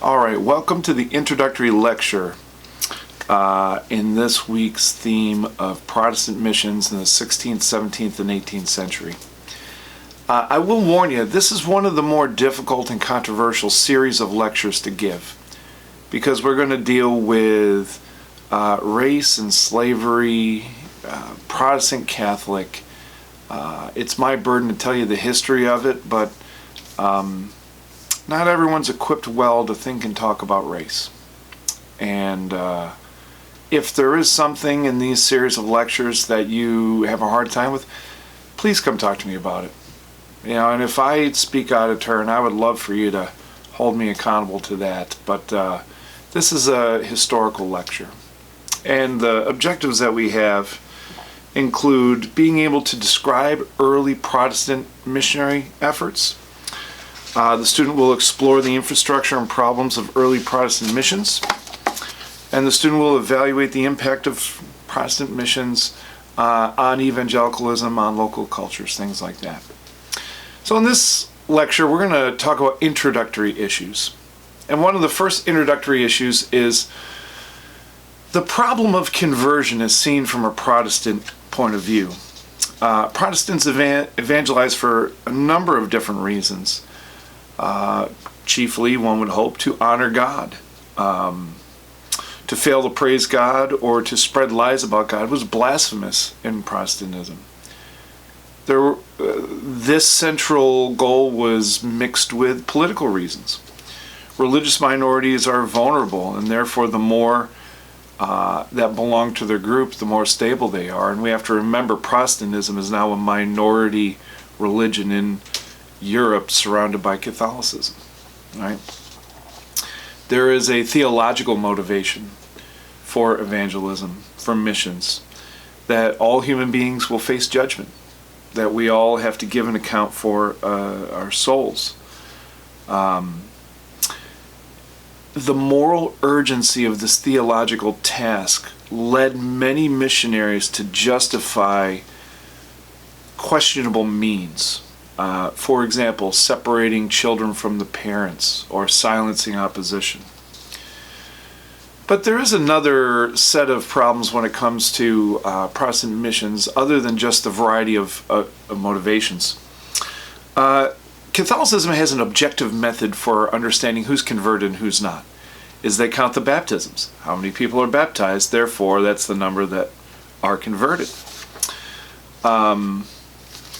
All right, welcome to the introductory lecture in this week's theme of Protestant missions in the 16th, 17th, and 18th century. I will warn you, this is one of the more difficult and controversial series of lectures to give because we're going to deal with race and slavery, Protestant Catholic. It's my burden to tell you the history of it, but not everyone's equipped well to think and talk about race. And if there is something in these series of lectures that you have a hard time with, please come talk to me about it. And if I speak out of turn, I would love for you to hold me accountable to that. But this is a historical lecture. And the objectives that we have include being able to describe early Protestant missionary efforts. The student will explore the infrastructure and problems of early Protestant missions, and the student will evaluate the impact of Protestant missions on evangelicalism, on local cultures, things like that. So in this lecture, we're going to talk about introductory issues. And one of the first introductory issues is the problem of conversion as seen from a Protestant point of view. Protestants evangelize for a number of different reasons. Chiefly, one would hope, to honor God. To fail to praise God or to spread lies about God was blasphemous in Protestantism. This central goal was mixed with political reasons. Religious minorities are vulnerable, and therefore the more that belong to their group, the more stable they are. And we have to remember Protestantism is now a minority religion in Europe surrounded by Catholicism. Right? There is a theological motivation for evangelism, for missions, that all human beings will face judgment, that we all have to give an account for our souls. The moral urgency of this theological task led many missionaries to justify questionable means. For example, separating children from the parents or silencing opposition. But there is another set of problems when it comes to Protestant missions other than just the variety of motivations. Catholicism has an objective method for understanding who's converted and who's not. Is they count the baptisms. How many people are baptized, therefore that's the number that are converted. And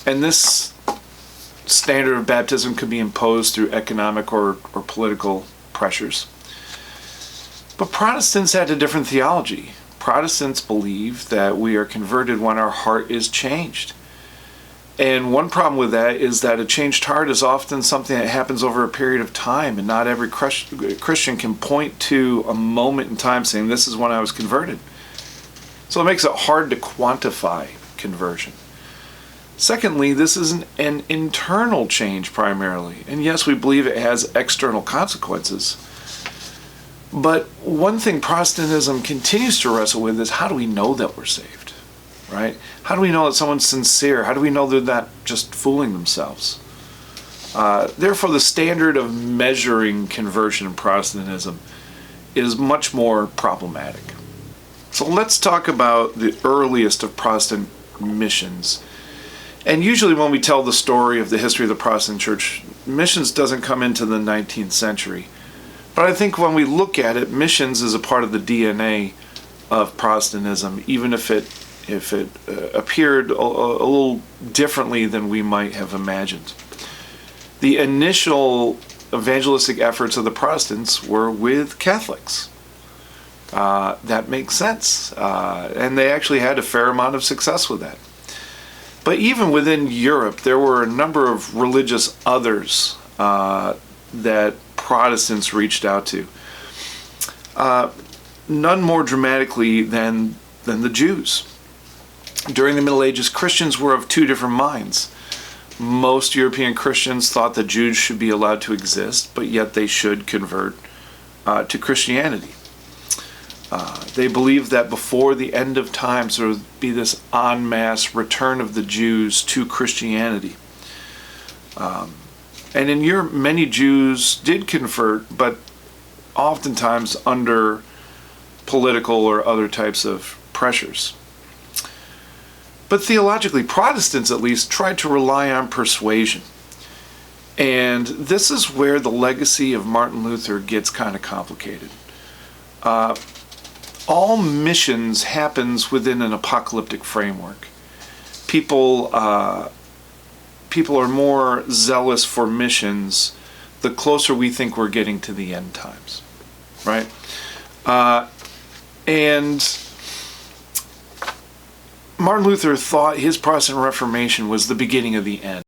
this standard of baptism could be imposed through economic or political pressures. But Protestants had a different theology. Protestants believe that we are converted when our heart is changed. And one problem with that is that a changed heart is often something that happens over a period of time, and not every Christian can point to a moment in time saying, this is when I was converted. So it makes it hard to quantify conversion. Secondly, this is an internal change primarily. And yes, we believe it has external consequences. But one thing Protestantism continues to wrestle with is how do we know that we're saved? Right? How do we know that someone's sincere? How do we know they're not just fooling themselves? Therefore, the standard of measuring conversion in Protestantism is much more problematic. So let's talk about the earliest of Protestant missions. And usually when we tell the story of the history of the Protestant church, missions doesn't come into the 19th century. But I think when we look at it, missions is a part of the DNA of Protestantism, even if it appeared a little differently than we might have imagined. The initial evangelistic efforts of the Protestants were with Catholics. That makes sense. And they actually had a fair amount of success with that. But even within Europe, there were a number of religious others that Protestants reached out to. None more dramatically than the Jews. During the Middle Ages, Christians were of two different minds. Most European Christians thought that Jews should be allowed to exist, but yet they should convert to Christianity. They believed that before the end of times there would be this en masse return of the Jews to Christianity. And in Europe, many Jews did convert, but oftentimes under political or other types of pressures. But theologically, Protestants at least tried to rely on persuasion. And this is where the legacy of Martin Luther gets kind of complicated. All missions happens within an apocalyptic framework. People are more zealous for missions the closer we think we're getting to the end times, right? And Martin Luther thought his Protestant Reformation was the beginning of the end.